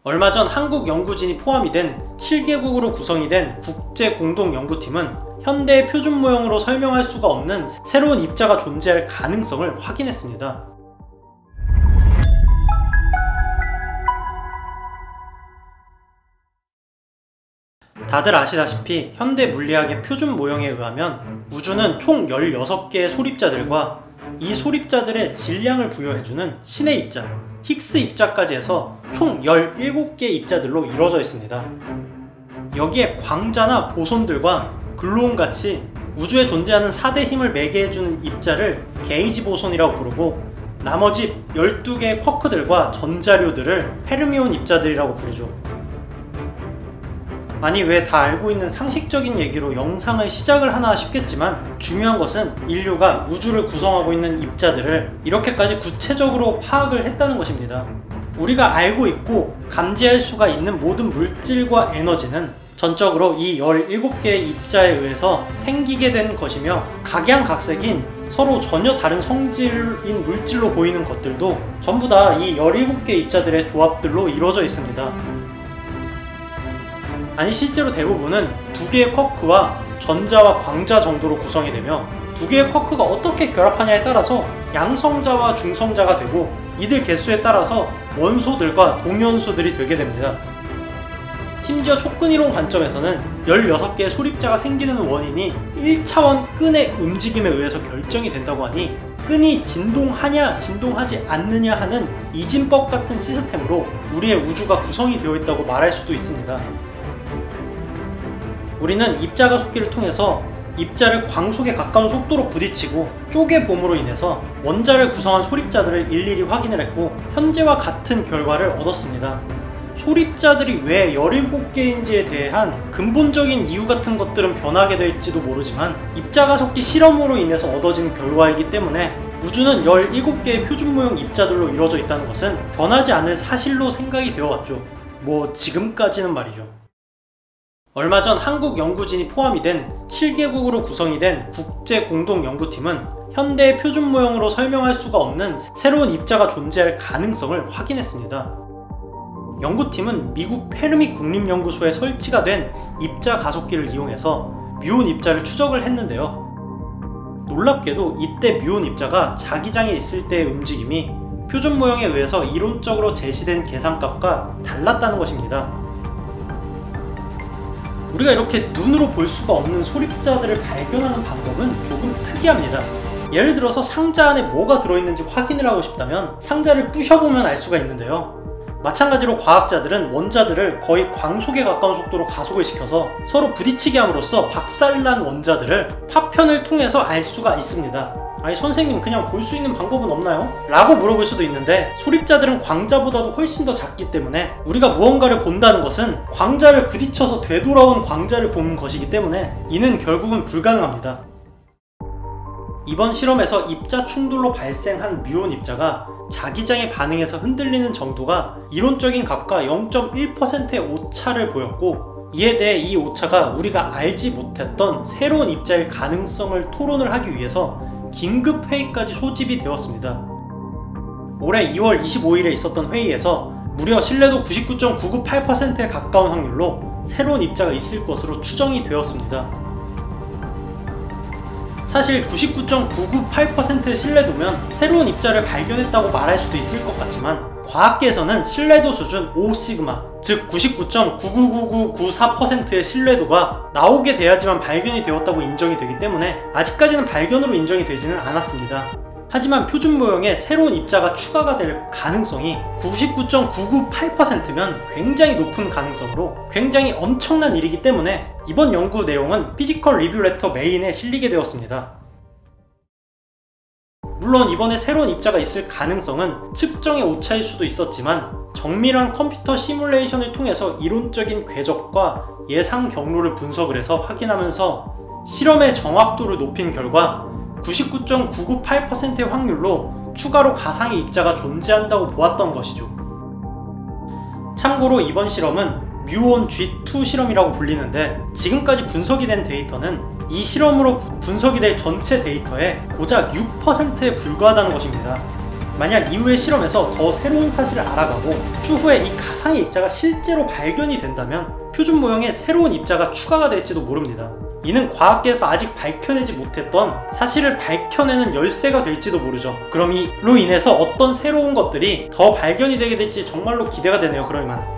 얼마 전 한국 연구진이 포함이 된 7개국으로 구성이 된 국제공동연구팀은 현대의 표준 모형으로 설명할 수가 없는 새로운 입자가 존재할 가능성을 확인했습니다. 다들 아시다시피 현대 물리학의 표준 모형에 의하면 우주는 총 16개의 소립자들과 이 소립자들의 질량을 부여해주는 신의 입자, 힉스 입자까지 해서 총 17개의 입자들로 이루어져 있습니다. 여기에 광자나 보손들과 글루온같이 우주에 존재하는 4대 힘을 매개해주는 입자를 게이지 보손이라고 부르고, 나머지 12개의 쿼크들과 전자류들을 페르미온 입자들이라고 부르죠. 아니, 왜 다 알고 있는 상식적인 얘기로 영상의 시작을 하나 싶겠지만, 중요한 것은 인류가 우주를 구성하고 있는 입자들을 이렇게까지 구체적으로 파악을 했다는 것입니다. 우리가 알고 있고 감지할 수가 있는 모든 물질과 에너지는 전적으로 이 17개의 입자에 의해서 생기게 된 것이며, 각양각색인 서로 전혀 다른 성질인 물질로 보이는 것들도 전부 다 이 17개 입자들의 조합들로 이루어져 있습니다. 아니, 실제로 대부분은 2개의 쿼크와 전자와 광자 정도로 구성이 되며, 2개의 쿼크가 어떻게 결합하냐에 따라서 양성자와 중성자가 되고, 이들 개수에 따라서 원소들과 동위원소들이 되게 됩니다. 심지어 촉근이론 관점에서는 16개의 소립자가 생기는 원인이 1차원 끈의 움직임에 의해서 결정이 된다고 하니, 끈이 진동하냐 진동하지 않느냐 하는 이진법 같은 시스템으로 우리의 우주가 구성이 되어 있다고 말할 수도 있습니다. 우리는 입자가속기를 통해서 입자를 광속에 가까운 속도로 부딪히고 쪼개봄으로 인해서 원자를 구성한 소립자들을 일일이 확인을 했고, 현재와 같은 결과를 얻었습니다. 소립자들이 왜 17개인지에 대한 근본적인 이유 같은 것들은 변하게 될지도 모르지만, 입자가속기 실험으로 인해서 얻어진 결과이기 때문에 우주는 17개의 표준 모형 입자들로 이루어져 있다는 것은 변하지 않을 사실로 생각이 되어 왔죠. 뭐 지금까지는 말이죠. 얼마 전 한국 연구진이 포함이 된 7개국으로 구성이 된 국제공동연구팀은 현대의 표준 모형으로 설명할 수가 없는 새로운 입자가 존재할 가능성을 확인했습니다. 연구팀은 미국 페르미 국립연구소에 설치가 된 입자 가속기를 이용해서 뮤온 입자를 추적을 했는데요. 놀랍게도 이때 뮤온 입자가 자기장에 있을 때의 움직임이 표준 모형에 의해서 이론적으로 제시된 계산값과 달랐다는 것입니다. 우리가 이렇게 눈으로 볼 수가 없는 소립자들을 발견하는 방법은 조금 특이합니다. 예를 들어서 상자 안에 뭐가 들어있는지 확인을 하고 싶다면 상자를 부셔보면 알 수가 있는데요. 마찬가지로 과학자들은 원자들을 거의 광속에 가까운 속도로 가속을 시켜서 서로 부딪히게 함으로써 박살난 원자들을 파편을 통해서 알 수가 있습니다. 아니, 선생님, 그냥 볼 수 있는 방법은 없나요? 라고 물어볼 수도 있는데, 소립자들은 광자보다도 훨씬 더 작기 때문에 우리가 무언가를 본다는 것은 광자를 부딪혀서 되돌아온 광자를 보는 것이기 때문에 이는 결국은 불가능합니다. 이번 실험에서 입자 충돌로 발생한 뮤온 입자가 자기장에 반응해서 흔들리는 정도가 이론적인 값과 0.1%의 오차를 보였고, 이에 대해 이 오차가 우리가 알지 못했던 새로운 입자일 가능성을 토론을 하기 위해서 긴급회의까지 소집이 되었습니다. 올해 2월 25일에 있었던 회의에서 무려 신뢰도 99.998%에 가까운 확률로 새로운 입자가 있을 것으로 추정이 되었습니다. 사실 99.998%의 신뢰도면 새로운 입자를 발견했다고 말할 수도 있을 것 같지만, 과학계에서는 신뢰도 수준 5시그마, 즉 99.9999994%의 신뢰도가 나오게 돼야지만 발견이 되었다고 인정이 되기 때문에 아직까지는 발견으로 인정이 되지는 않았습니다. 하지만 표준 모형에 새로운 입자가 추가가 될 가능성이 99.998%면 굉장히 높은 가능성으로 굉장히 엄청난 일이기 때문에 이번 연구 내용은 피지컬 리뷰 레터 메인에 실리게 되었습니다. 물론 이번에 새로운 입자가 있을 가능성은 측정의 오차일 수도 있었지만, 정밀한 컴퓨터 시뮬레이션을 통해서 이론적인 궤적과 예상 경로를 분석을 해서 확인하면서 실험의 정확도를 높인 결과 99.998%의 확률로 추가로 가상의 입자가 존재한다고 보았던 것이죠. 참고로 이번 실험은 뮤온 G2 실험이라고 불리는데, 지금까지 분석이 된 데이터는 이 실험으로 분석이 될 전체 데이터의 고작 6%에 불과하다는 것입니다. 만약 이후의 실험에서 더 새로운 사실을 알아가고 추후에 이 가상의 입자가 실제로 발견이 된다면 표준 모형에 새로운 입자가 추가가 될지도 모릅니다. 이는 과학계에서 아직 밝혀내지 못했던 사실을 밝혀내는 열쇠가 될지도 모르죠. 그럼 이로 인해서 어떤 새로운 것들이 더 발견이 되게 될지 정말로 기대가 되네요. 그럼 이만.